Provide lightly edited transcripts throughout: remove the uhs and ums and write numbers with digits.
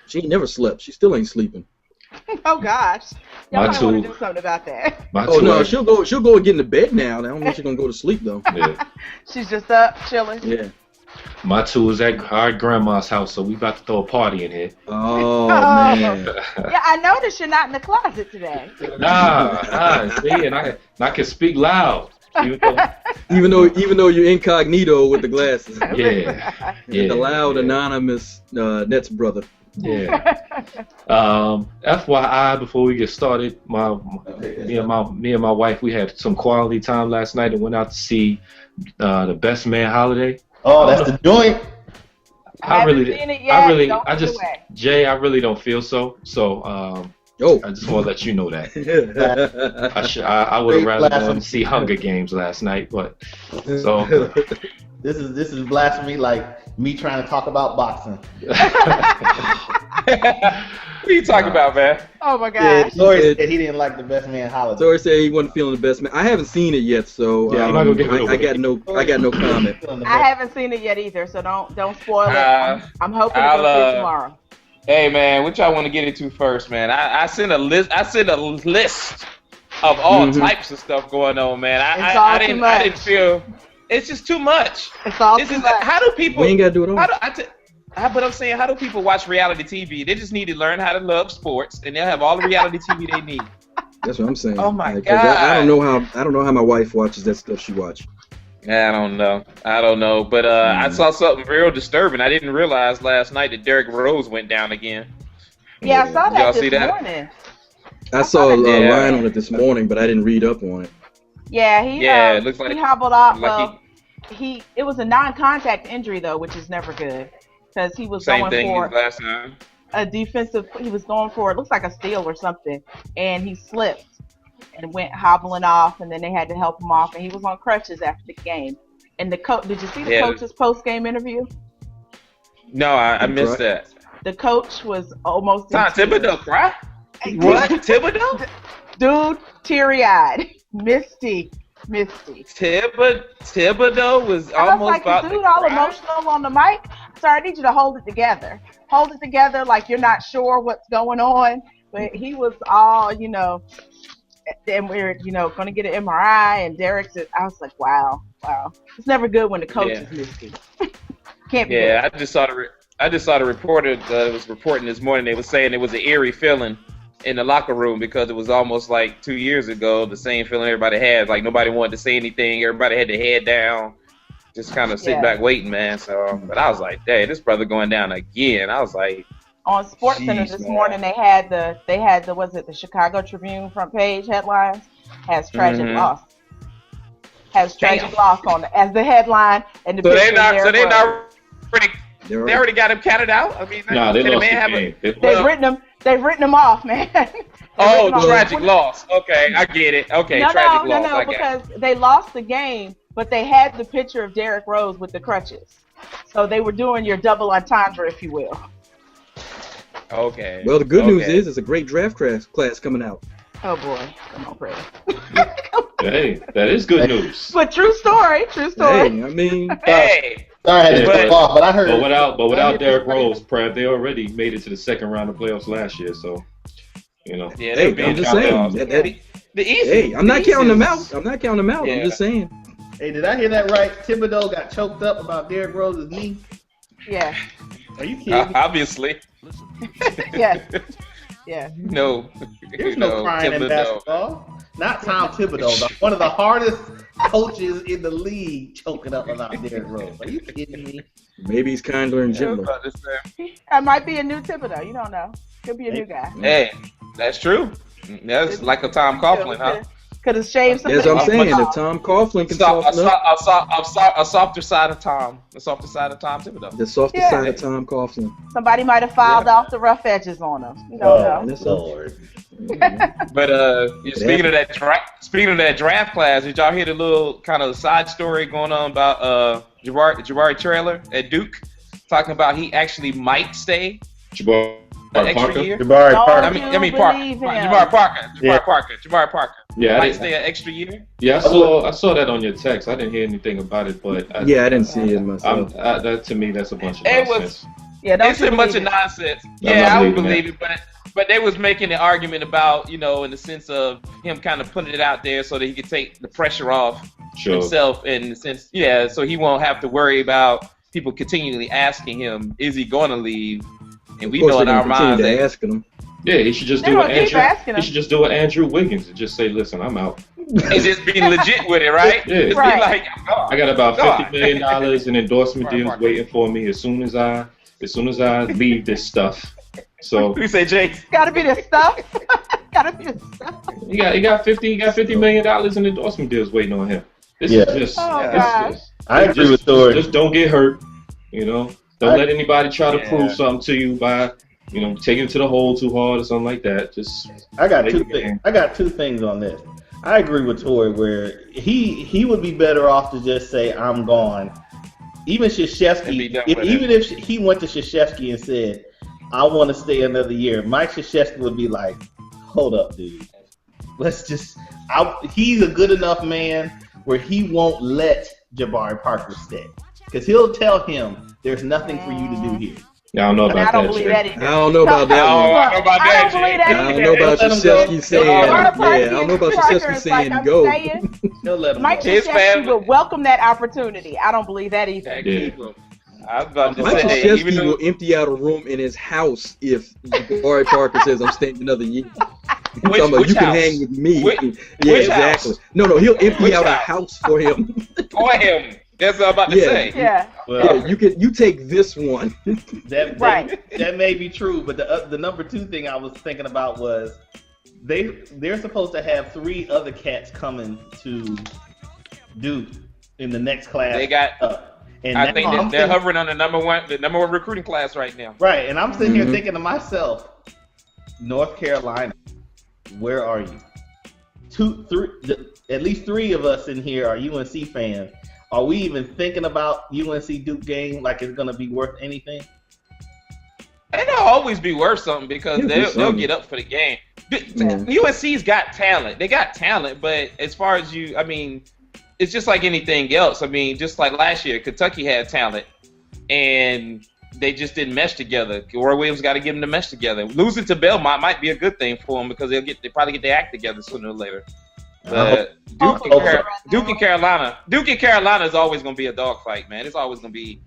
She ain't never slept. She still ain't sleeping. Oh gosh, y'all might want to do something about that. Oh no, she'll go and get into bed now. I don't know if she's gonna go to sleep though. Yeah. She's just up chilling. Yeah. My two is at our grandma's house, so we about to throw a party in here. Oh man. Yeah, I noticed you're not in the closet today. Nah, see, and I can speak loud. Even though you're incognito with the glasses. Yeah. The loud anonymous Nets brother. Yeah. FYI, before we get started, me and my wife, we had some quality time last night and went out to see the Best Man Holiday. Oh, that's the joint. I really don't feel so. So I just want to let you know that. I would have rather gone to see Hunger Games last night, but so this is blasphemy, like me trying to talk about boxing. What are you talking about, man? Oh my God! Yeah, Tory said he didn't like the Best Man Holiday. Tory said he wasn't feeling the Best Man. I haven't seen it yet, so yeah, I'm not gonna get I got no comment. I haven't seen it yet either, so don't spoil it. I'm hoping to go see it tomorrow. Hey man, what y'all want to get into first, man? I sent a list. I sent a list of all types of stuff going on, man. I didn't feel it's just too much. It's all too much. How do people? We ain't gotta do it all. But I'm saying, how do people watch reality TV? They just need to learn how to love sports, and they'll have all the reality TV they need. That's what I'm saying. Oh my God! I don't know how my wife watches that stuff she watches. I don't know. But I saw something real disturbing. I didn't realize last night that Derrick Rose went down again. Yeah, I saw that y'all this see that? morning. I saw a line on it this morning, but I didn't read up on it. Yeah, it looks like he hobbled off. Like it was a non-contact injury though, which is never good because he was same going thing for as last time. a defensive. He was going for it looks like a steal or something, and he slipped and went hobbling off, and then they had to help him off, and he was on crutches after the game. And the coach, did you see the coach's post-game interview? No, I missed that. The coach was almost. Tom Thibodeau cry? What? Thibodeau? Dude, teary-eyed, misty. Thibodeau was almost like, about dude, to all cry? emotional on the mic. Sorry, I need you to hold it together. Hold it together like you're not sure what's going on. But he was all, then we're, going to get an MRI. And Derrick said, I was like, wow. It's never good when the coach is misty. Can't be good. I just saw the reporter that was reporting this morning. They were saying it was an eerie feeling in the locker room because it was almost like 2 years ago, the same feeling everybody had. Like nobody wanted to say anything. Everybody had their head down, just kind of sitting back waiting, man. So, but I was like, dang, this brother going down again. I was like, on SportsCenter this morning, they had the the Chicago Tribune front page headlines has tragic loss. Has tragic loss on it as the headline and the they already got him counted out. I mean, they lost the game. They've written him off, man. Tragic loss. Okay, I get it. Okay, tragic loss. No, because they lost the game, but they had the picture of Derrick Rose with the crutches, so they were doing your double entendre, if you will. Okay. Well, the good news is it's a great draft class coming out. Oh boy, come on, Prev. Hey, that is good news. But true story. Hey, I mean, hey. Sorry, I had to step off, but I heard. But without Derrick Rose, Prev, they already made it to the second round of playoffs last year. So, Yeah, hey, I'm just saying. I'm not counting them out. I'm just saying. Hey, did I hear that right? Thibodeau got choked up about Derrick Rose's knee. Yeah. Are you kidding me? Obviously. Yes. Yeah. No. There's no crying in basketball. Not Tom Thibodeau, one of the hardest coaches in the league, choking up about Derrick Rose. Are you kidding me? Maybe he's kinder and gentler. That might be a new Thibodeau. You don't know. Could be a new guy. Hey, that's true. That's like a Tom Coughlin, huh? Could have shaved something. That's what I'm saying. If Tom Coughlin can soften up. A softer side of Tom. The softer side of Tom Thibodeau. The softer side of Tom Coughlin. Somebody might have filed off the rough edges on him. You don't know. Lord. But speaking of that draft class, did y'all hear the little kind of side story going on about Jabari Trailer at Duke, talking about he actually might stay Jabari Parker. Year? Jabari Parker. I mean Parker. Jabari Parker. Yeah, might stay an extra year. Yeah, I saw that on your text. I didn't hear anything about it, but I didn't see it myself. That to me, that's a bunch of nonsense. it's a bunch of nonsense. Yeah, I would believe it, but they was making the argument about, in the sense of him kind of putting it out there so that he could take the pressure off himself, in the sense, so he won't have to worry about people continually asking him, is he going to leave? And we know in our minds that asking him. Yeah, he should just do what Andrew. He should just do what Andrew Wiggins and just say, "Listen, I'm out." And just be legit with it, right? Yeah. Just be like, I got about $50 million in endorsement deals waiting for me as soon as I leave this stuff. So we say, Jay, gotta be the stuff. Gotta be the stuff. He got $50 million in endorsement deals waiting on him. This is just. I agree with Tory. Just don't get hurt. Don't let anybody try to prove something to you by. Taking it to the hole too hard or something like that. I got two things on this. I agree with Tory where he would be better off to just say I'm gone. Even Krzyzewski, even if he went to Krzyzewski and said I want to stay another year, Mike Krzyzewski would be like, hold up, dude. He's a good enough man where he won't let Jabari Parker stay because he'll tell him there's nothing for you to do here. Yeah, I don't know about that. I don't know about that. I don't know about Krzyzewski saying. I don't know about Krzyzewski saying go. Mike Krzyzewski would welcome that opportunity. I don't believe that either. I was about to Mike say, Krzyzewski will empty out a room in his house if Jabari Parker says I'm staying another year. Which you can house? Hang with me. Which exactly. House? No, he'll empty out a house for him. For him. That's what I'm about to say. Yeah. Well, you take this one. That may be true, but the number two thing I was thinking about was they're supposed to have 3 other cats coming to Duke in the next class. They got. I think they're hovering on the number one recruiting class right now. Right, and I'm sitting here thinking to myself, North Carolina, where are you? 2, 3, at least 3 of us in here are UNC fans. Are we even thinking about UNC Duke game like it's going to be worth anything? It'll always be worth something because they'll get up for the game. UNC's got talent. They got talent, but as far as it's just like anything else. Just like last year, Kentucky had talent, and they just didn't mesh together. Roy Williams got to get them to mesh together. Losing to Belmont might be a good thing for them because they probably get their act together sooner or later. But Duke and Carolina is always going to be a dogfight, man. It's always going to be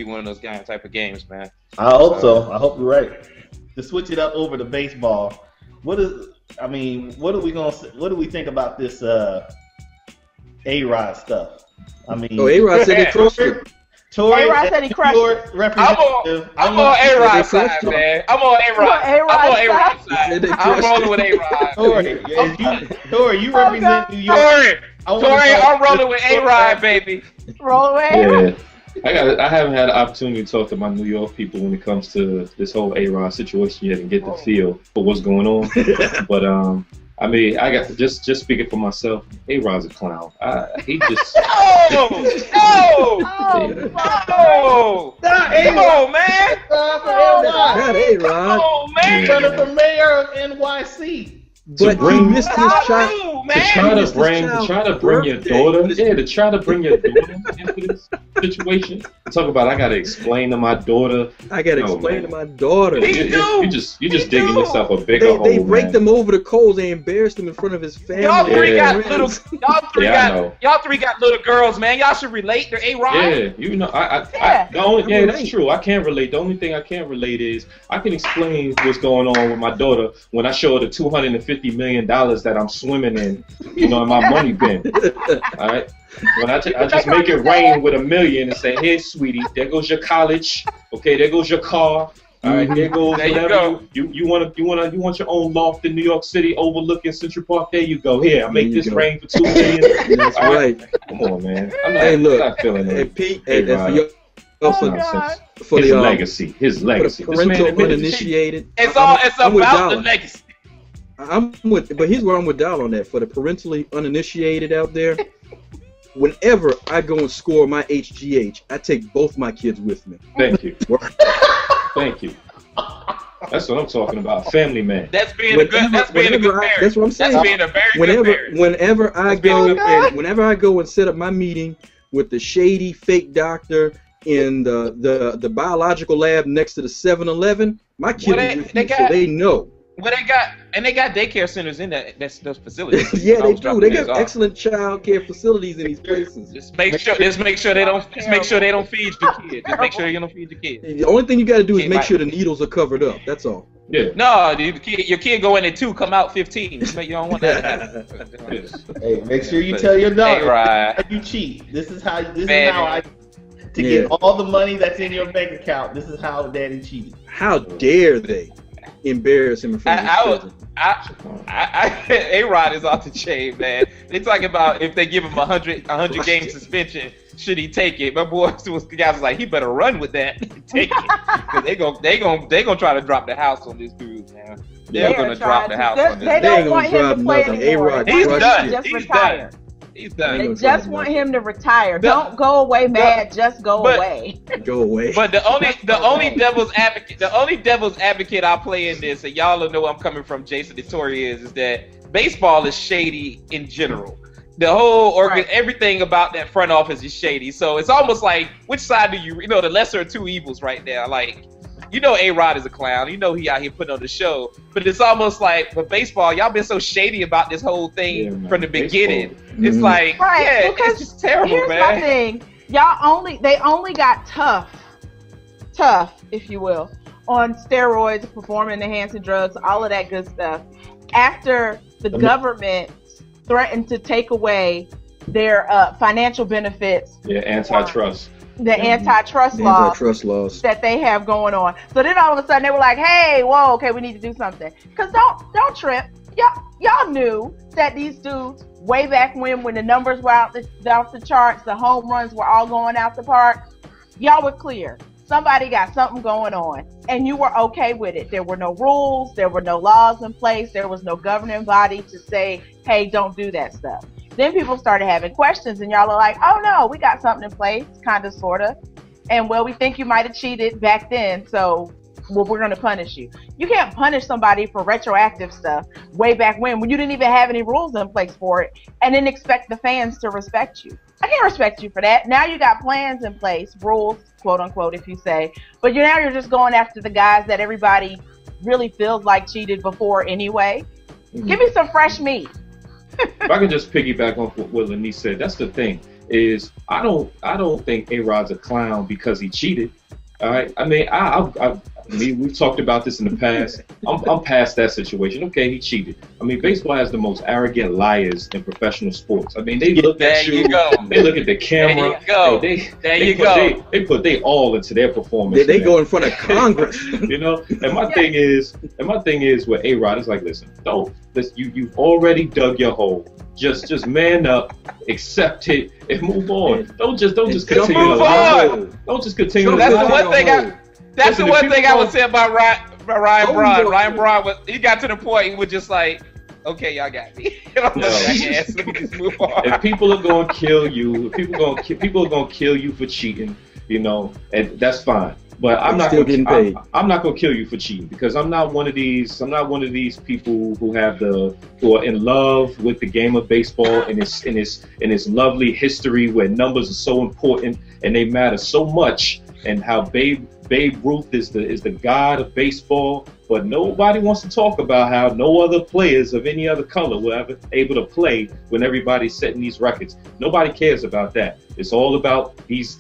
one of those type of games, man. I hope so. I hope you're right. To switch it up over to baseball, what do we think about this A-Rod stuff? A-Rod said they crushed it. Tory, A-Rod said he crushed it. I'm on A-Rod side, man. I'm on A-Rod side. I'm rolling with A-Rod. Tory, you represent New York. Tory, I'm rolling with A-Rod, baby. Roll away. Yeah. I haven't had an opportunity to talk to my New York people when it comes to this whole A-Rod situation yet and get the feel for what's going on. But I got to just speaking for myself. A-Rod's a clown. He just no! Come on, man! Not A-Rod. Come on, man! He's running for mayor of NYC. But he missed his shot. To try to bring your daughter into this situation. Talk about I gotta explain to my daughter. To my daughter. You're just digging yourself a bigger hole. They raked him over the coals. They embarrassed him in front of his family. Y'all three got little girls, man. Y'all should relate. They're A-Rod. Yeah, that's true. I can't relate. The only thing I can't relate is I can explain what's going on with my daughter when I show her the $250 million that I'm swimming in, in my money bin. All right. When I just make it rain with $1 million and say, "Here, sweetie, there goes your college. Okay, there goes your car. All right, there goes whatever you want your own loft in New York City overlooking Central Park. There you go. Here, I make this rain for $2 million. That's right. Come on, man. I'm not feeling it. And Pete, for his legacy. His legacy. For the parental uninitiated. It's about the legacy. But here's where I'm with Dolla on that. For the parentally uninitiated out there, whenever I go and score my HGH, I take both my kids with me. Thank you. Thank you. That's what I'm talking about. Family man. That's being a good parent. That's what I'm saying. That's being a very good parent. Whenever I go and set up my meeting with the shady fake doctor in the biological lab next to the 7-Eleven. My kids they know. Well, they got daycare centers in those facilities. Yeah, they do. They got excellent child care facilities in these places. Just make sure they don't feed your kids. Just make sure you don't feed your kids. The only thing you got to do is make sure the needles are covered up. That's all. Yeah. No, your kid go in at 2, come out 15. You don't want that to happen. Hey, make sure you tell your daughter how you cheat. This is how to get all the money that's in your bank account. This is how Daddy cheated. How dare they embarrass him in front of his children? A-Rod is off the chain, man. They talking about if they give him 100 game suspension, should he take it? My guys was like, he better run with that and take it, because they gonna try to drop the house on this dude, man. They're gonna drop the house on this dude. They don't want him to play anymore. He's done. Just retire. He's done. They just want him to retire. Don't go away mad. Just go away. Go away. But the only devil's advocate I'll play in this, and y'all will know where I'm coming from, Jason and Tory, is that baseball is shady in general. The whole everything about that front office is shady. So it's almost like, which side do you know, the lesser of two evils right now? Like, you know, A-Rod is a clown. You know he out here putting on the show. But it's almost like, for baseball, y'all been so shady about this whole thing from the beginning. It's like, it's just terrible, here's man. My thing. They only got tough, if you will, on steroids, performance-enhancing drugs, all of that good stuff, after the government threatened to take away their financial benefits. Yeah, antitrust. The antitrust laws that they have going on. So then all of a sudden they were like, hey, whoa, okay, we need to do something. Because don't trip. Y'all knew that these dudes, way back when the numbers were out the charts, the home runs were all going out the park, y'all were clear. Somebody got something going on, and you were okay with it. There were no rules. There were no laws in place. There was no governing body to say, hey, don't do that stuff. Then people started having questions, and y'all are like, oh, no, we got something in place, kind of, sort of. And, well, we think you might have cheated back then, so we're going to punish you. You can't punish somebody for retroactive stuff way back when you didn't even have any rules in place for it, and then expect the fans to respect you. I can't respect you for that. Now you got plans in place, rules, quote unquote, if you say, but you're just going after the guys that everybody really feels like cheated before anyway. Mm-hmm. Give me some fresh meat. If I can just piggyback on what Lonice said, that's the thing, is I don't think A-Rod's a clown because he cheated. All right, I mean, we've talked about this in the past. I'm past that situation. Okay, he cheated. I mean, baseball has the most arrogant liars in professional sports. I mean, they look at you. They look at the camera. They put they all into their performance. They go in front of Congress. You know. And my thing is with A-Rod, it's like, listen, you've already dug your hole. Just man up, accept it, and move on. Don't just continue to lie. Don't just continue. That's the one thing That's the one thing I would say about Ryan Braun. Ryan Braun he got to the point he was just like, okay, y'all got me. Let me just move on. If people are gonna kill you, people are gonna kill you for cheating, you know, and that's fine. But I'm not gonna kill you for cheating, because I'm not one of these people who are in love with the game of baseball and its lovely history where numbers are so important and they matter so much, and how Babe Ruth is the god of baseball, but nobody wants to talk about how no other players of any other color were ever able to play when everybody's setting these records. Nobody cares about that. It's all about these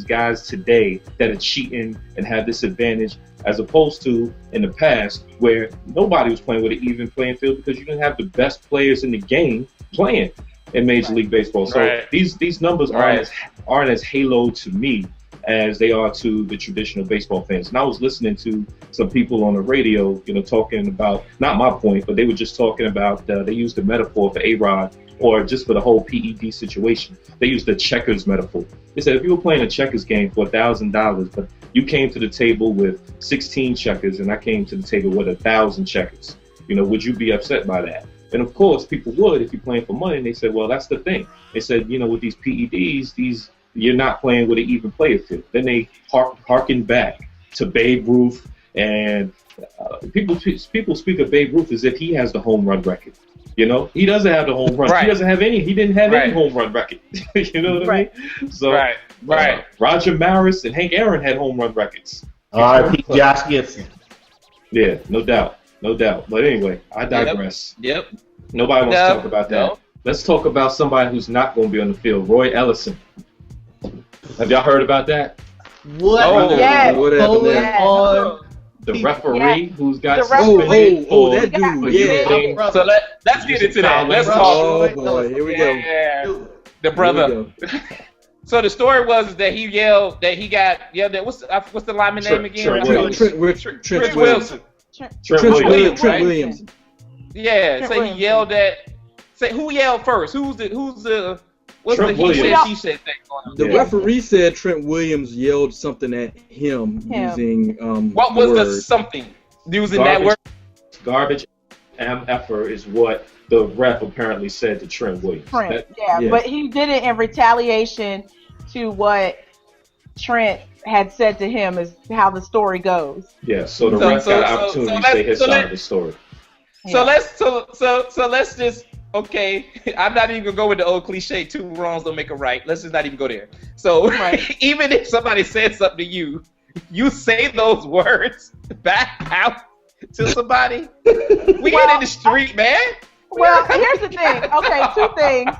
guys today that are cheating and have this advantage, as opposed to in the past where nobody was playing with an even playing field because you didn't have the best players in the game playing in Major League Baseball. So these numbers aren't as halo to me as they are to the traditional baseball fans. And I was listening to some people on the radio, you know, talking about, not my point, but they were just talking about, they used the metaphor for A-Rod, or just for the whole PED situation. They used the checkers metaphor. They said if you were playing a checkers game for $1,000, but you came to the table with 16 checkers and I came to the table with 1,000 checkers, you know, would you be upset by that? And of course, people would if you're playing for money. And they said, well, that's the thing. They said, you know, with these PEDs, you're not playing with an even player field. Then they harken back to Babe Ruth, and people speak of Babe Ruth as if he has the home run record. You know, he doesn't have the home run. He doesn't have any. He didn't have any home run record. You know what I mean? So Right. Roger Maris and Hank Aaron had home run records. R.I.P. Josh Gibson. Yeah, no doubt. But anyway, I digress. Yep. Nobody wants to talk about that. No. Let's talk about somebody who's not going to be on the field, Roy Ellison. Have y'all heard about that? What? Oh, yes. What happened there? The referee who's got suspended. That dude. Yeah. So let's get into that. Let's talk. Oh boy, here we go. Yeah. The brother. So the story was that he yelled that he got yelled at. What's the lineman name again? Trent Wilson. Trent Williams. Yeah. So he yelled at. Say who yelled first? Who's the what's Trent the he Williams. said she said thing going on? The referee said Trent Williams yelled something at him using what was words. the something using that word? Garbage MFer is what the ref apparently said to Trent Williams. But he did it in retaliation to what Trent had said to him, is how the story goes. Yeah, so the ref got an opportunity to say his side of the story. So let's just okay. I'm not even gonna go with the old cliche. 2 wrongs don't make a right. Let's just not even go there. So even if somebody said something to you, you say those words back out to somebody. We get in the street, man. Well, here's the thing. Okay, 2 things.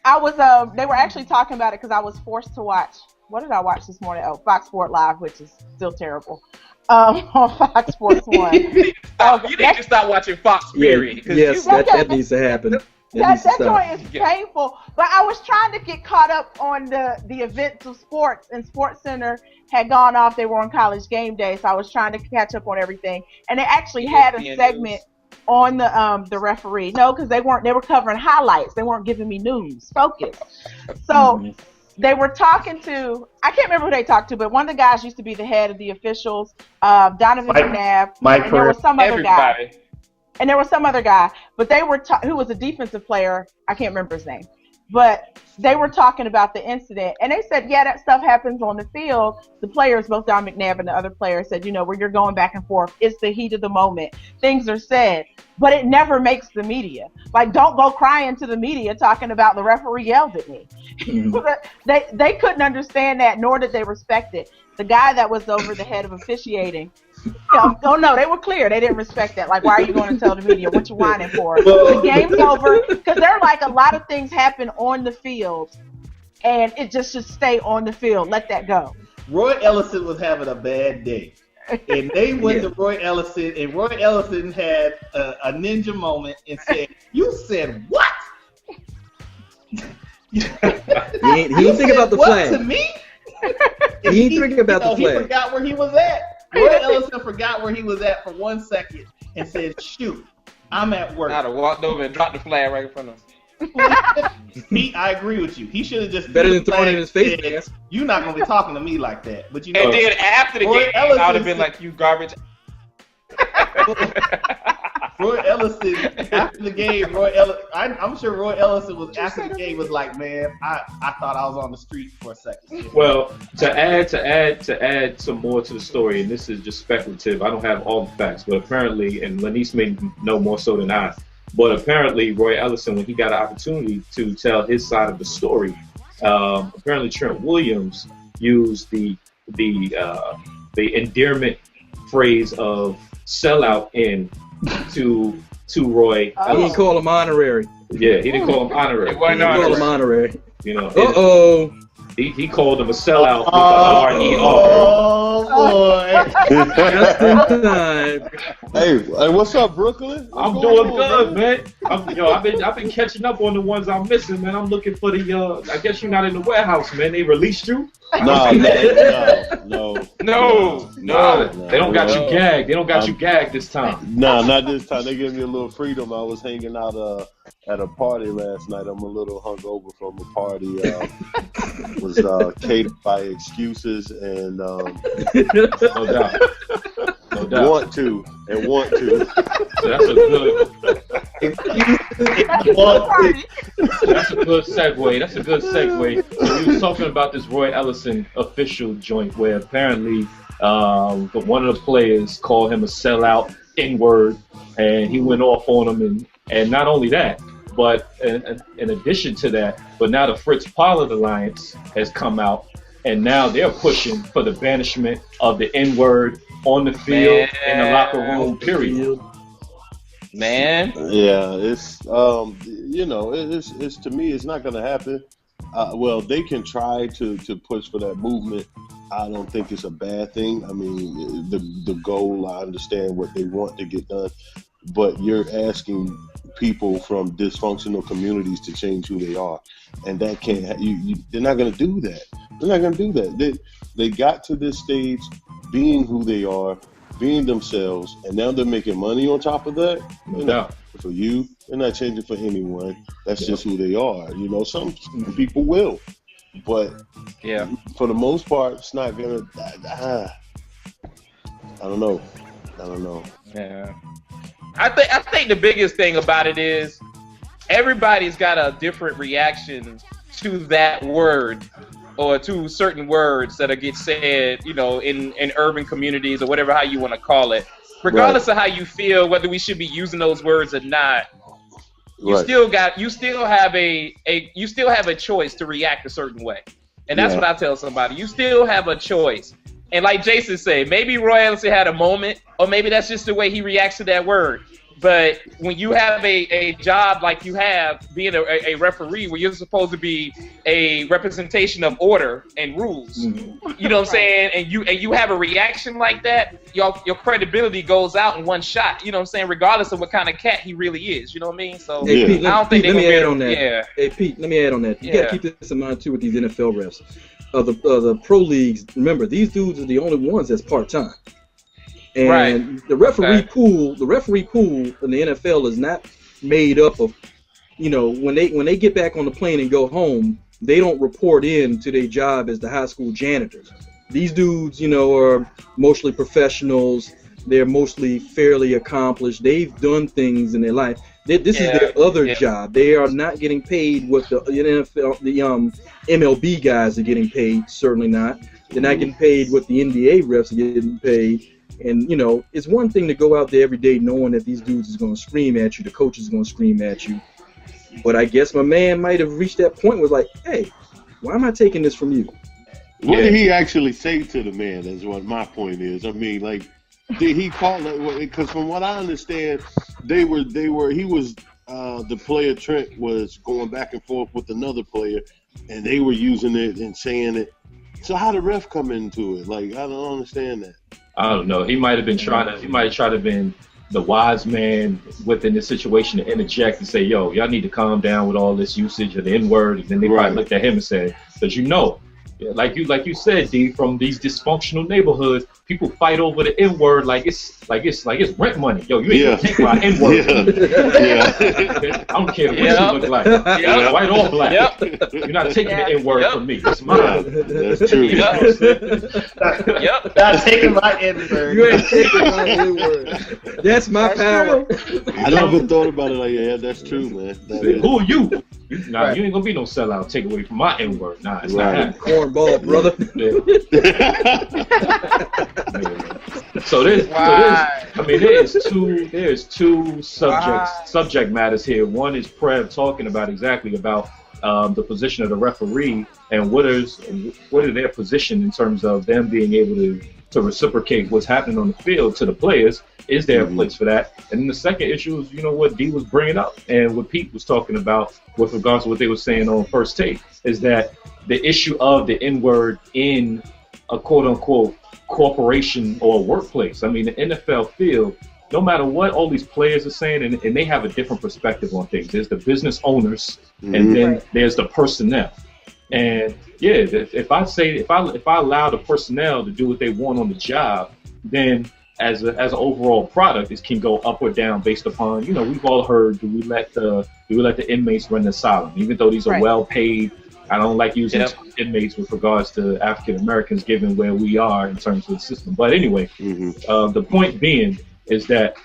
I was they were actually talking about it because I was forced to watch. What did I watch this morning? Oh, Fox Sports Live, which is still terrible. On Fox Sports 1. You need to stop watching Fox, period. Yes, that needs to happen. That joint is painful. But I was trying to get caught up on the events of sports, and Sports Center had gone off. They were on College Game Day, so I was trying to catch up on everything. And they actually had a segment on the referee. No, because they were covering highlights. They weren't giving me news. Focus. So they were talking to, I can't remember who they talked to, but one of the guys used to be the head of the officials, Donovan McNabb, and there was some other guy. And there was some other guy, but they were who was a defensive player. I can't remember his name, but they were talking about the incident, and they said, yeah, that stuff happens on the field. The players, both Don McNabb and the other player, said, where you're going back and forth, it's the heat of the moment. Things are said, but it never makes the media. Like, don't go crying to the media talking about the referee yelled at me. They couldn't understand that, nor did they respect it. The guy that was over the head of officiating, no, they were clear. They didn't respect that. Like, why are you going to tell the media what you're whining for? The game's over. Because they're like, a lot of things happen on the field, and it just should stay on the field. Let that go. Roy Ellison was having a bad day. And they went to Roy Ellison, and Roy Ellison had a ninja moment and said, "You said what?" He didn't think about the flag. To me? He didn't think about the flag. He forgot where he was at. Roy Ellison forgot where he was at for 1 second and said, "Shoot, I'm at work." I'd have walked over and dropped the flag right in front of him. I agree with you. He should have just better than throwing it in his face. Said, "You're not gonna be talking to me like that." But and then after the game, I would have been like, "You garbage." Roy Ellison after the game, I'm sure Roy Ellison was after the game was like, "Man, I thought I was on the street for a second." Well, to add some more to the story, and this is just speculative. I don't have all the facts, but apparently, and Lonice may know more so than I, but apparently Roy Ellison, when he got an opportunity to tell his side of the story, apparently Trent Williams used the endearment phrase of sellout in to Roy. He didn't call him honorary. Yeah, he didn't call him honorary. Why not? He called him honorary. He called him a sellout with the R-E-R. Oh boy! Just in time. Hey, what's up, Brooklyn? I'm doing good, man. I've been catching up on the ones I'm missing, man. I'm looking for the. I guess you're not in the warehouse, man. They released you. No. They don't got you gagged. They don't got you gagged this time. No, not this time. They gave me a little freedom. I was hanging out at a party last night. I'm a little hungover from a party. Was catered by excuses and no doubt. Want to. So that's a good. That's a good segue. So we was talking about this Roy Ellison official joint where apparently one of the players called him a sellout N-word, and he went off on him, and not only that, But in addition to that, but now the Fritz Pollard Alliance has come out, and now they're pushing for the banishment of the N-word on the field, in the locker room, period. Man. Yeah, it's it's to me, it's not going to happen. Well, they can try to push for that movement. I don't think it's a bad thing. I mean, the goal, I understand what they want to get done, but you're asking people from dysfunctional communities to change who they are, and that can't. They're not going to do that. They're not going to do that. They got to this stage being who they are, being themselves, and now they're making money on top of that. For you, they're not changing for anyone. That's just who they are. You know, some people will, but for the most part, it's not gonna. I don't know. Yeah. I think the biggest thing about it is everybody's got a different reaction to that word or to certain words that get said, you know, in urban communities or whatever, how you want to call it. Regardless of how you feel, whether we should be using those words or not, you still have a choice to react a certain way. And that's what I tell somebody. You still have a choice. And like Jason said, maybe Roy Ellison had a moment, or maybe that's just the way he reacts to that word. But when you have a job like you have, being a referee, where you're supposed to be a representation of order and rules, you know what I'm saying? And you have a reaction like that, your credibility goes out in one shot. You know what I'm saying? Regardless of what kind of cat he really is. You know what I mean? So hey, Pete, I don't think let me add on that. Yeah. Hey Pete, let me add on that. You gotta keep this in mind too with these NFL refs. The pro leagues. Remember, these dudes are the only ones that's part time. And the referee pool, in the NFL is not made up of, you know, when they get back on the plane and go home, they don't report in to their job as the high school janitors. These dudes, you know, are mostly professionals. They're mostly fairly accomplished. They've done things in their life. This is their other job. They are not getting paid what the NFL, the MLB guys are getting paid. Certainly not. They're not getting paid what the NBA refs are getting paid. And, you know, it's one thing to go out there every day knowing that these dudes is going to scream at you, the coach is going to scream at you. But I guess my man might have reached that point where was like, hey, why am I taking this from you? What did he actually say to the man is what my point is. I mean, like, did he call it? Because from what I understand, the player Trent was going back and forth with another player, and they were using it and saying it. So how did ref come into it? Like, I don't understand that. I don't know. He might have been tried to been the wise man within this situation to interject and say, yo, y'all need to calm down with all this usage of the N-word. And then they probably looked at him and said, because you know, like you said, D, from these dysfunctional neighborhoods, people fight over the N-word like it's rent money. Yo, you ain't gonna take my N-word. I don't care what you look like. White or black. You're not taking the N-word from me. It's mine. That's true. Not taking my N-word. You ain't taking my N-word. That's my power. I never thought about it like that. Yeah, that's true, man. Who are you? Nah, you ain't gonna be no sellout. Take away from my N-word. Nah, it's not happening. Cornball, brother. So there's two subject matters here. One is Prev talking about exactly about the position of the referee and what is their position in terms of them being able to reciprocate what's happening on the field to the players. Is there a place for that? And then the second issue is, you know, what D was bringing up and what Pete was talking about with regards to what they were saying on First Take, is that the issue of the N-word in a quote-unquote corporation or workplace. I mean, the NFL field, no matter what all these players are saying, and they have a different perspective on things. There's the business owners, and then there's the personnel. And yeah, if I allow the personnel to do what they want on the job, then as an overall product, it can go up or down based upon, you know, we've all heard, do we let the inmates run the asylum, even though these are well paid. I don't like using inmates with regards to African Americans, given where we are in terms of the system. But anyway, the point being is that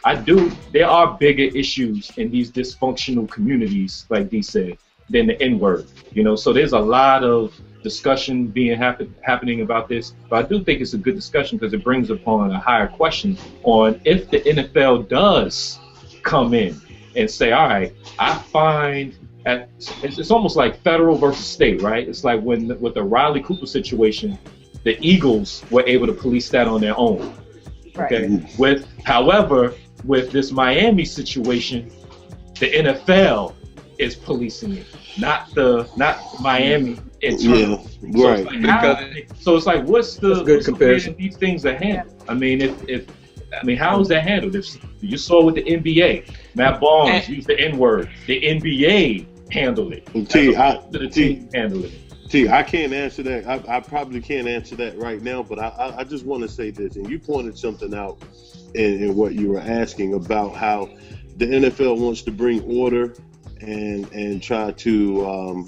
there are bigger issues in these dysfunctional communities, like Dee said, than the N-word. You know, so there's a lot of discussion happening about this. But I do think it's a good discussion because it brings upon a higher question on if the NFL does come in and say, all right, I find it's almost like federal versus state, right? It's like with the Riley Cooper situation, the Eagles were able to police that on their own. Okay. However, with this Miami situation, the NFL is policing it, not Miami internal. Yeah, So it's like, what's the comparison? These things are handled. I mean, how is that handled? If you saw with the NBA, Matt Barnes used the N-word. The NBA handled it. The team handled it. I can't answer that. I probably can't answer that right now, but I just want to say this, and you pointed something out in what you were asking about how the NFL wants to bring order and try to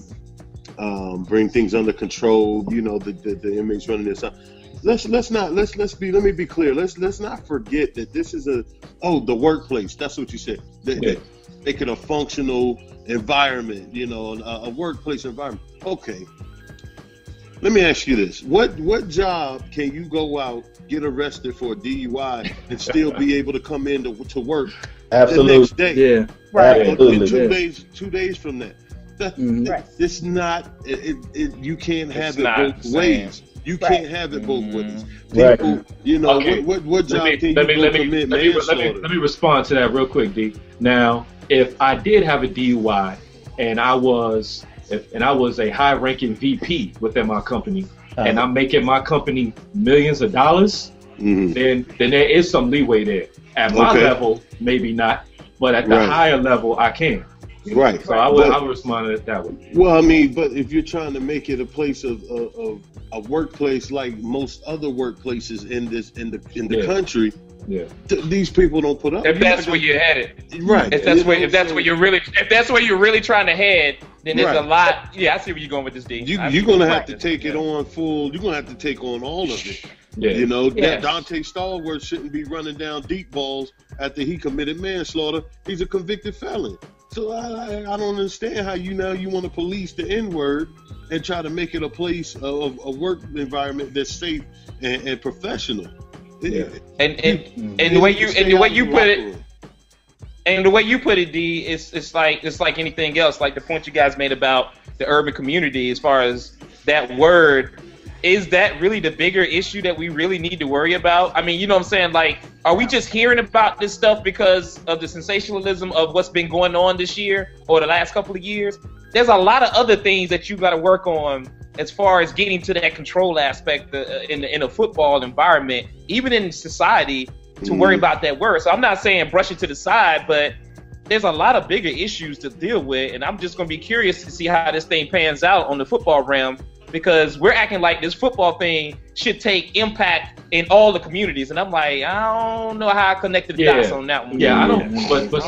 bring things under control. You know, the inmates running this out. Let me be clear. Let's not forget that this is the workplace. That's what you said. Make it a functional environment, you know, a workplace environment. Okay. Let me ask you this. What job can you go out, get arrested for a DUI, and still be able to come in to work the next day? Yeah. Right. Absolutely. 2 days from that. It's not, you can't have it both ways. You can't have it both ways. People, you know, what job can you commit manslaughter? Let me respond to that real quick, D. Now, if I did have a DUI and I was a high-ranking VP within my company, and I'm making my company millions of dollars, then there is some leeway there. At my level, maybe not, but at the higher level, I can. Right. So I would respond to it that way. Well, I mean, but if you're trying to make it a place of a workplace like most other workplaces in the country, these people don't put up. If that's where you're headed, right? If that's where you're really trying to head, then there's a lot. Yeah, I see where you're going with this, D. You're gonna have to take it on full. You're gonna have to take on all of it. Yeah. You know, that Dante Stallworth shouldn't be running down deep balls after he committed manslaughter. He's a convicted felon. So I don't understand how you want to police the N-word and try to make it a place of a work environment that's safe and professional. Yeah. And the way you put it, D, it's like anything else. Like the point you guys made about the urban community, as far as that word. Is that really the bigger issue that we really need to worry about? I mean, you know what I'm saying? Like, are we just hearing about this stuff because of the sensationalism of what's been going on this year or the last couple of years? There's a lot of other things that you got to work on as far as getting to that control aspect in a football environment, even in society, to worry about that word. So I'm not saying brush it to the side, but there's a lot of bigger issues to deal with, and I'm just going to be curious to see how this thing pans out on the football realm. Because we're acting like this football thing should take impact in all the communities, and I'm like, I don't know how I connected the dots on that one. Yeah, I don't. But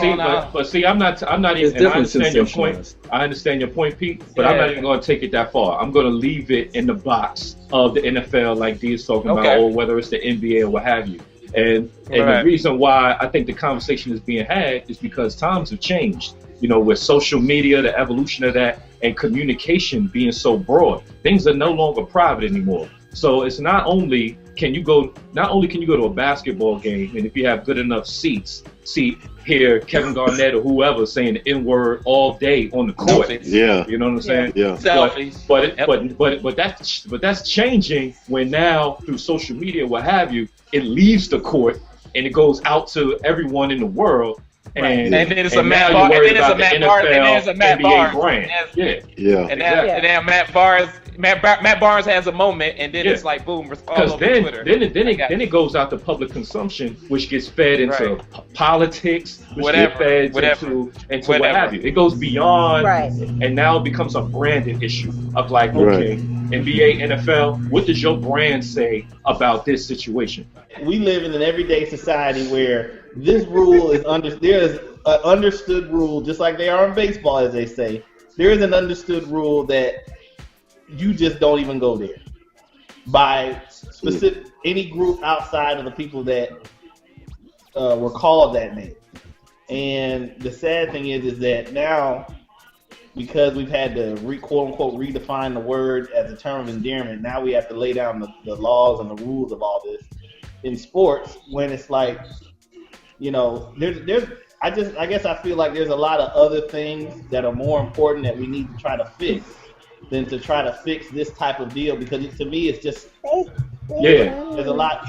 see, I'm not even. And I understand your point. I understand your point, Pete. But I'm not even going to take it that far. I'm going to leave it in the box of the NFL, like D is talking about, or whether it's the NBA or what have you. And the reason why I think the conversation is being had is because times have changed. You know, with social media, the evolution of that, and communication being so broad, things are no longer private anymore. So it's not only can you go to a basketball game, and if you have good enough seats, hear Kevin Garnett or whoever saying the N-word all day on the court. Yeah, you know what I'm saying? Yeah. But that's changing when now through social media, what have you, it leaves the court and it goes out to everyone in the world. And then it's a Matt Barnes, and then it's a Matt Barnes brand. And then Matt Barnes has a moment, and then it's like boom, all over Twitter. Then it goes out to public consumption, which gets fed into politics, which gets fed into what have you. It goes beyond, and now it becomes a branded issue of like, okay, NBA, NFL, what does your brand say about this situation? We live in an everyday society where this rule is there's an understood rule, just like they are in baseball, as they say. There is an understood rule that you just don't even go there by specific any group outside of the people that were called that name. And the sad thing is that now, because we've had to quote unquote redefine the word as a term of endearment, now we have to lay down the laws and the rules of all this in sports. When it's like, you know, I guess I feel like there's a lot of other things that are more important that we need to try to fix than to try to fix this type of deal, because to me it's just there's a lot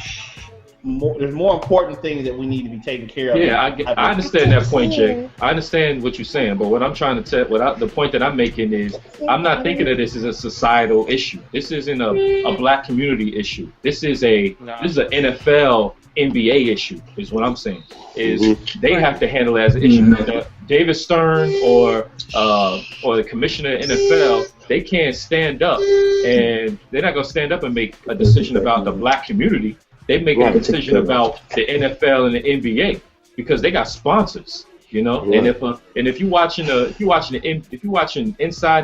more, there's more important things that we need to be taken care of. Yeah, I understand that point, Jay. I understand what you're saying, but what I'm trying to tell, the point that I'm making is, I'm not thinking of this as a societal issue. This isn't a black community issue. This is an NFL, NBA issue, is what I'm saying. Is they have to handle it as an issue. David Stern or the commissioner of NFL, they can't stand up, and they're not going to stand up and make a decision about the black community. They make a decision about the NFL and the NBA because they got sponsors, you know. Right. And if you watching inside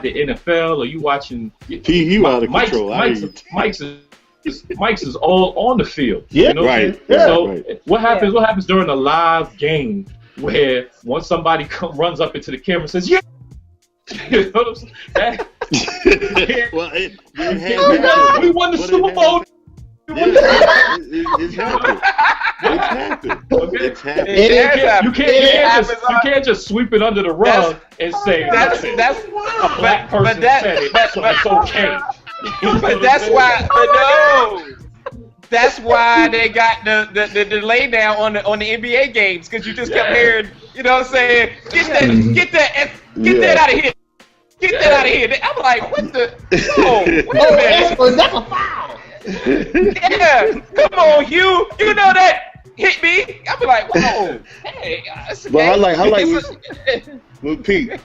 the NFL, or you watching out of control. Mike's is all on the field. Yeah, you know? Right. So what happens? What happens during a live game where once somebody runs up into the camera and says, "Yeah," you know what I'm saying? Well, we won the Super Bowl. It's happened. Okay? It's happened. You can't just sweep it under the rug and say that's a black person said it, so it's okay. But that's why. But no. That's why they got the lay down on the NBA games, because you just kept hearing, you know what I'm saying? Get that out of here. Get that out of here. I'm like, what the? Whoa, wait a minute. That's a foul. Yeah, come on, Hugh. You know that hit me. I'll be like, whoa, hey, that's okay. But I like what Pete,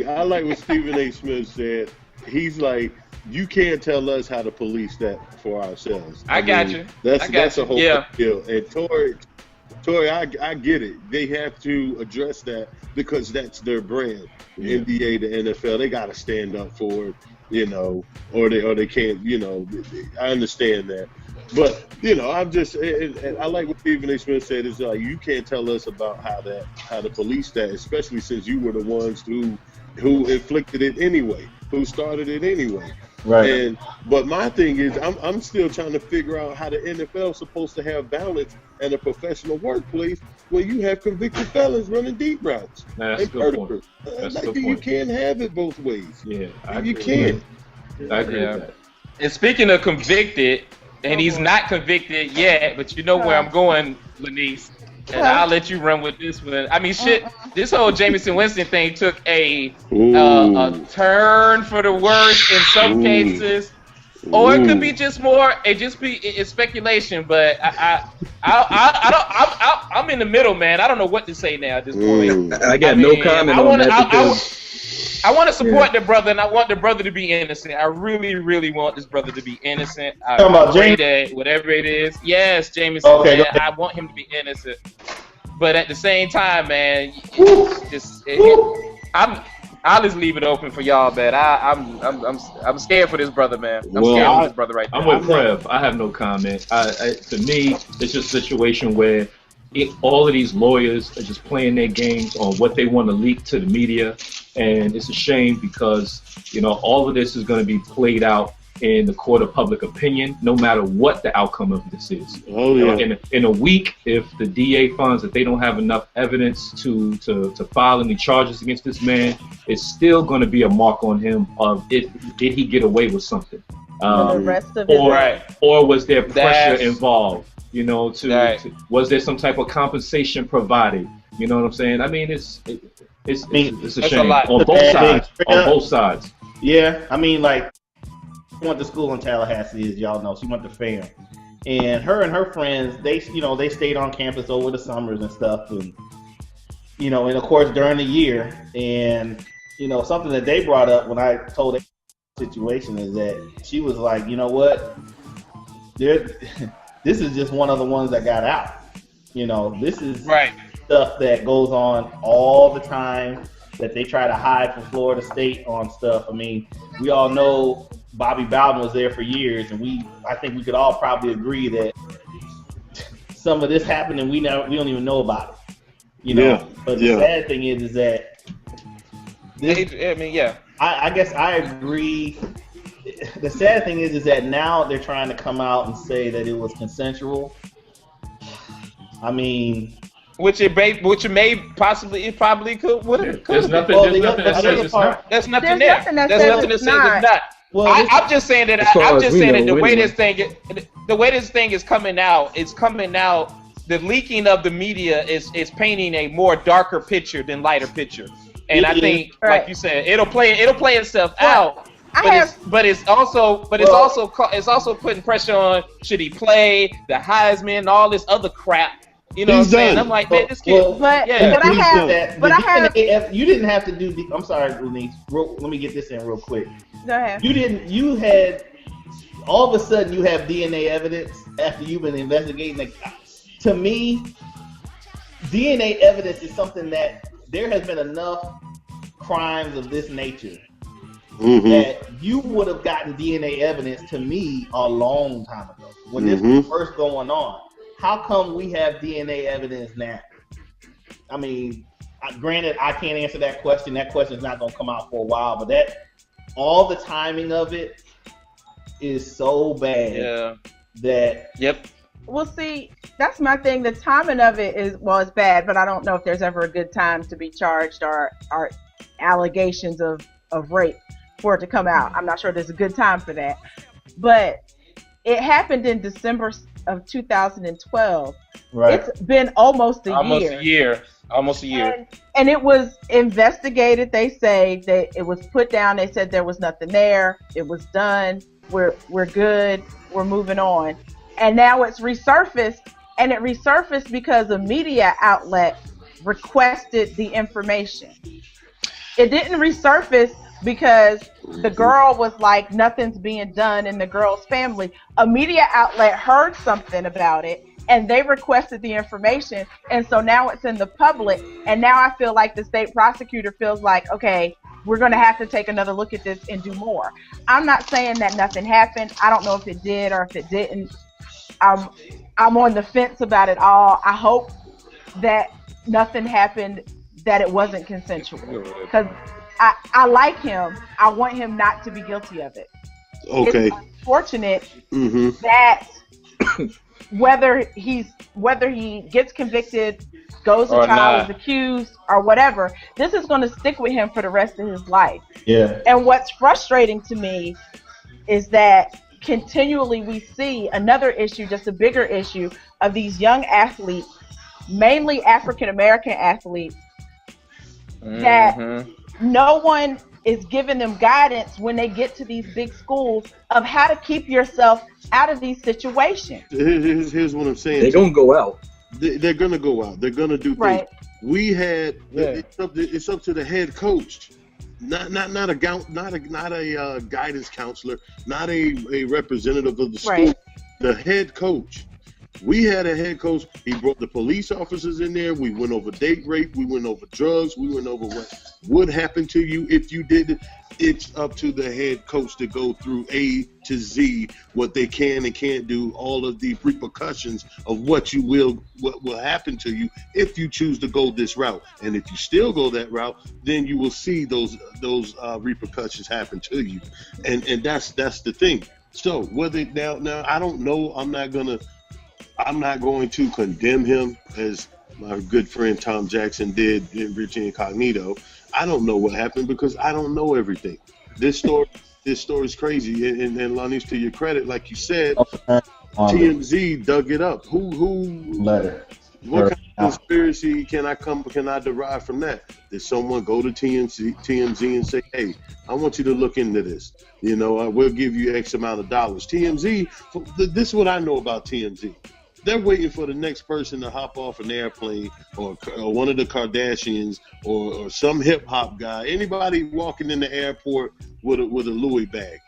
I like what Stephen A. Smith said. He's like, you can't tell us how to police that for ourselves. I got you. That's a whole deal. And Tory, I get it. They have to address that because that's their brand. The NBA, the NFL, they got to stand up for it. You know, or they can't, you know, I understand that. But, you know, I like what Stephen A. Smith said, is like, you can't tell us about how to police that, especially since you were the ones who inflicted it anyway, who started it anyway. Right. But my thing is, I'm still trying to figure out how the NFL is supposed to have balance in a professional workplace when you have convicted felons running deep routes. That's a good point. You can't have it both ways. Yeah, you can't. I agree with that. And speaking of convicted, and he's not convicted yet, but you know where I'm going, Lonice. And I'll let you run with this one. I mean, shit, this whole Jameis and Winston thing took a turn for the worse in some cases, or it could be just more. It's speculation. But I'm in the middle, man. I don't know what to say now at this point. I got no comment on that because I want to support the brother, and I want the brother to be innocent. I really, really want this brother to be innocent. I pray that whatever it is, yes, Jameis. Okay, man, I want him to be innocent. But at the same time, man, I'll just leave it open for y'all, man. I'm scared for this brother, man. I'm scared for this brother right now. I'm with Prev. I have no comment. To me, it's just a situation where all of these lawyers are just playing their games on what they want to leak to the media, and it's a shame because, you know, all of this is going to be played out in the court of public opinion, no matter what the outcome of this is. In a week, if the DA finds that they don't have enough evidence to file any charges against this man, it's still going to be a mark on him of did he get away with something, the rest of his life. Or was there pressure involved? You know, was there some type of compensation provided? You know what I'm saying? I mean, it's a shame on both sides. On both sides. Yeah, I mean, like, she went to school in Tallahassee, as y'all know. She went to FAM, and her friends, they stayed on campus over the summers and stuff, and and of course during the year, and something that they brought up when I told them the situation is that she was like, you know what, this is just one of the ones that got out. This is stuff that goes on all the time that they try to hide from Florida State on stuff. I mean, we all know Bobby Bowden was there for years, and I think we could all probably agree that some of this happened and we don't even know about it. But the sad thing is that I guess I agree. The sad thing is that now they're trying to come out and say that it was consensual. I mean, Which it may possibly, it probably could, would have. There's nothing that says it's not. There's nothing there. There's nothing that says it's not. Well, I'm just saying that. I'm just saying that the way this thing is coming out, the leaking of the media is painting a more darker picture than lighter picture. And I think, like you said, it'll play itself out. But it's also putting pressure on, should he play the Heisman and all this other crap. You know what I'm saying? I'm like, man, this kid. You didn't have to do. I'm sorry, Lonice. Let me get this in real quick. Go ahead. You had all of a sudden you have DNA evidence after you've been investigating. To me, DNA evidence is something that there has been enough crimes of this nature that you would have gotten DNA evidence to me a long time ago when this was first going on. How come we have DNA evidence now? I mean, granted, I can't answer that question. That question's not going to come out for a while, but all the timing of it is so bad. Yeah. That. Yep. Well, see, that's my thing. The timing of it it's bad, but I don't know if there's ever a good time to be charged or allegations of rape for it to come out. I'm not sure there's a good time for that. But it happened in December of 2012. Right. It's been almost a year. Almost a year. And it was investigated. They say that it was put down. They said there was nothing there. It was done. We're good. We're moving on. And now it's resurfaced, and it resurfaced because a media outlet requested the information. It didn't resurface because the girl was like, nothing's being done in the girl's family. A media outlet heard something about it, and they requested the information, and so now it's in the public, and now I feel like the state prosecutor feels like, okay, we're going to have to take another look at this and do more. I'm not saying that nothing happened. I don't know if it did or if it didn't. I'm on the fence about it all. I hope that nothing happened, that it wasn't consensual, because I like him. I want him not to be guilty of it. Okay. It's unfortunate that whether he gets convicted, goes to trial, is accused, or whatever, this is going to stick with him for the rest of his life. Yeah. And what's frustrating to me is that continually we see another issue, just a bigger issue, of these young athletes, mainly African American athletes, that no one is giving them guidance when they get to these big schools of how to keep yourself out of these situations. Here's what I'm saying. They're going to go out. They're going to go out. They're going to do things. Right. We had, it's up to the head coach. Not a guidance counselor, not a representative of the school. Right. The head coach. We had a head coach. He brought the police officers in there. We went over date rape. We went over drugs. We went over what would happen to you if you did it. It's up to the head coach to go through A to Z, what they can and can't do, all of the repercussions of what will happen to you if you choose to go this route. And if you still go that route, then you will see those repercussions happen to you. And that's the thing. So whether now I don't know. I'm not going to condemn him as my good friend Tom Jackson did in Richie Incognito. I don't know what happened because I don't know everything. This story is crazy. And Lonice, to your credit, like you said, TMZ dug it up. What kind of conspiracy can I derive from that? Did someone go to TMZ and say, hey, I want you to look into this. You know, I will give you X amount of dollars. TMZ, this is what I know about TMZ. They're waiting for the next person to hop off an airplane or one of the Kardashians or some hip hop guy. Anybody walking in the airport with a Louis bag.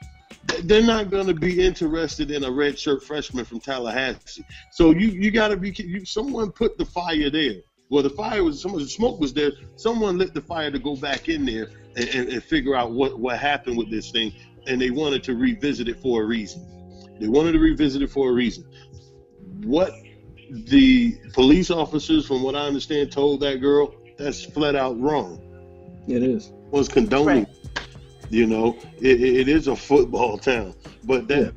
They're not going to be interested in a red shirt freshman from Tallahassee. So you got to be. Someone put the fire there. Well, the smoke was there. Someone lit the fire to go back in there and figure out what happened with this thing. And they wanted to revisit it for a reason. What the police officers, from what I understand, told that girl, that's flat out wrong. It is. Was condoning. Right. You know, it is a football town, but that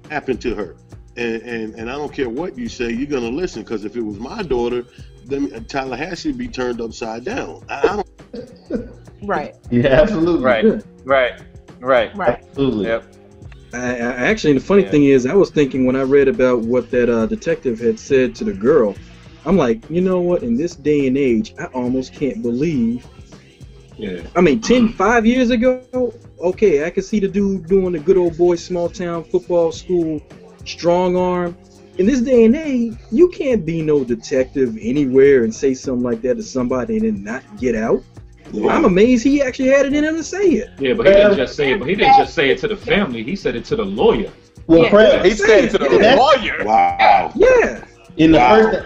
happened to her. And I don't care what you say, you're going to listen, because if it was my daughter, Tallahassee be turned upside down. I don't. Right. Yeah, absolutely. Right. Absolutely. Yep. I actually, the funny thing is, I was thinking when I read about what that detective had said to the girl, I'm like, you know what? In this day and age, I almost can't believe. Yeah. I mean, 5 years ago, okay, I could see the dude doing the good old boy small town football school strong arm. In this day and age, you can't be no detective anywhere and say something like that to somebody and then not get out. Yeah. I'm amazed he actually had it in him to say it. Yeah, but he didn't just say it. But he didn't just say it to the family. He said it to the lawyer. Well, Prev, he said it to the lawyer. Wow. Yeah.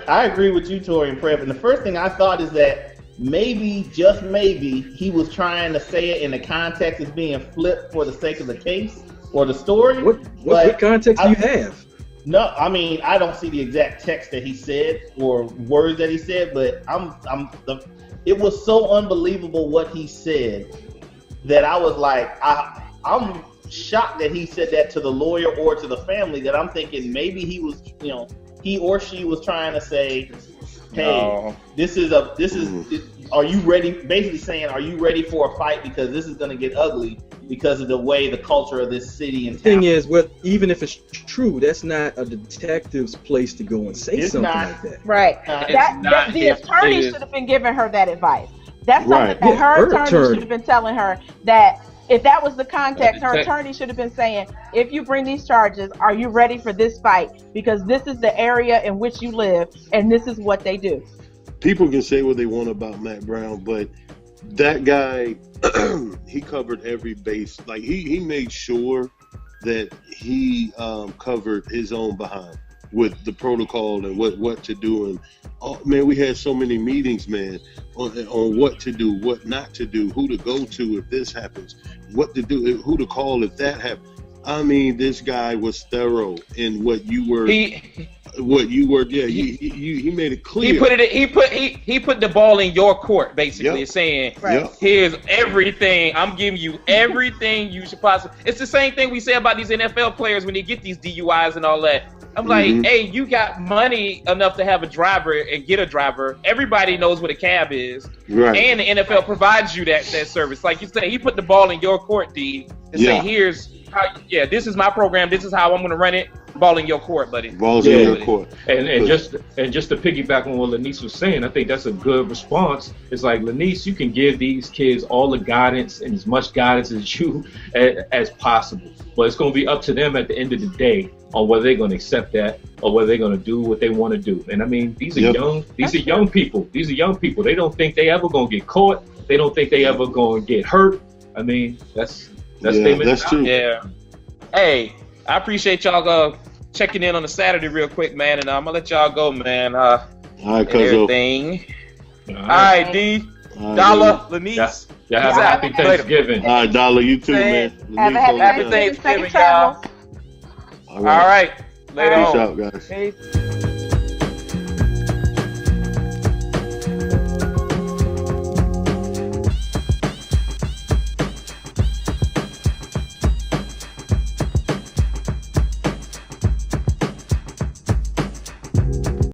I agree with you, Tory and Prev. And the first thing I thought is that maybe, just maybe, he was trying to say it in the context as being flipped for the sake of the case or the story. What context do you have? No, I mean, I don't see the exact text that he said or words that he said, but it was so unbelievable what he said that I was like, I'm shocked that he said that to the lawyer or to the family, that I'm thinking maybe he was, he or she was trying to say, hey, are you ready? Basically saying, are you ready for a fight? Because this is going to get ugly because of the way the culture of this city and town. The thing is, even if it's true, that's not a detective's place to go and say something like that. Right. The attorney should have been giving her that advice. That's something that her attorney should have been telling her, that if that was the context, her attorney should have been saying, if you bring these charges, are you ready for this fight? Because this is the area in which you live, and this is what they do. People can say what they want about Matt Brown, but that guy, he covered every base. Like, he made sure that he covered his own behind with the protocol and what to do. And man, we had so many meetings, man, on what to do, what not to do, who to go to if this happens, what to do, who to call if that happens. I mean, this guy was thorough in what you were. He made it clear. He put the ball in your court, basically, saying, here's everything. I'm giving you everything you should possibly. It's the same thing we say about these NFL players when they get these DUIs and all that. I'm like, hey, you got money enough to have a driver and get a driver. Everybody knows what a cab is. Right. And the NFL provides you that service. Like you say, he put the ball in your court, D, and say, here's how, this is my program. This is how I'm going to run it. Ball in your court, buddy. Ball's in your court. And just to piggyback on what Lonice was saying, I think that's a good response. It's like, Lonice, you can give these kids all the guidance and as much guidance as possible. But it's going to be up to them at the end of the day on whether they're going to accept that or whether they're going to do what they want to do. And I mean, these are young people. These are young people. They don't think they ever going to get caught. They don't think they ever going to get hurt. I mean, that's true. Yeah. Hey, I appreciate y'all checking in on a Saturday real quick, man, and I'm gonna let y'all go, man. All right, everything. All right, D. Dolla, Lonice. Yeah, have a happy Thanksgiving. All right, Dolla, you too, man. Have a happy Thanksgiving, y'all. All right. Later on. Peace out, guys. Peace.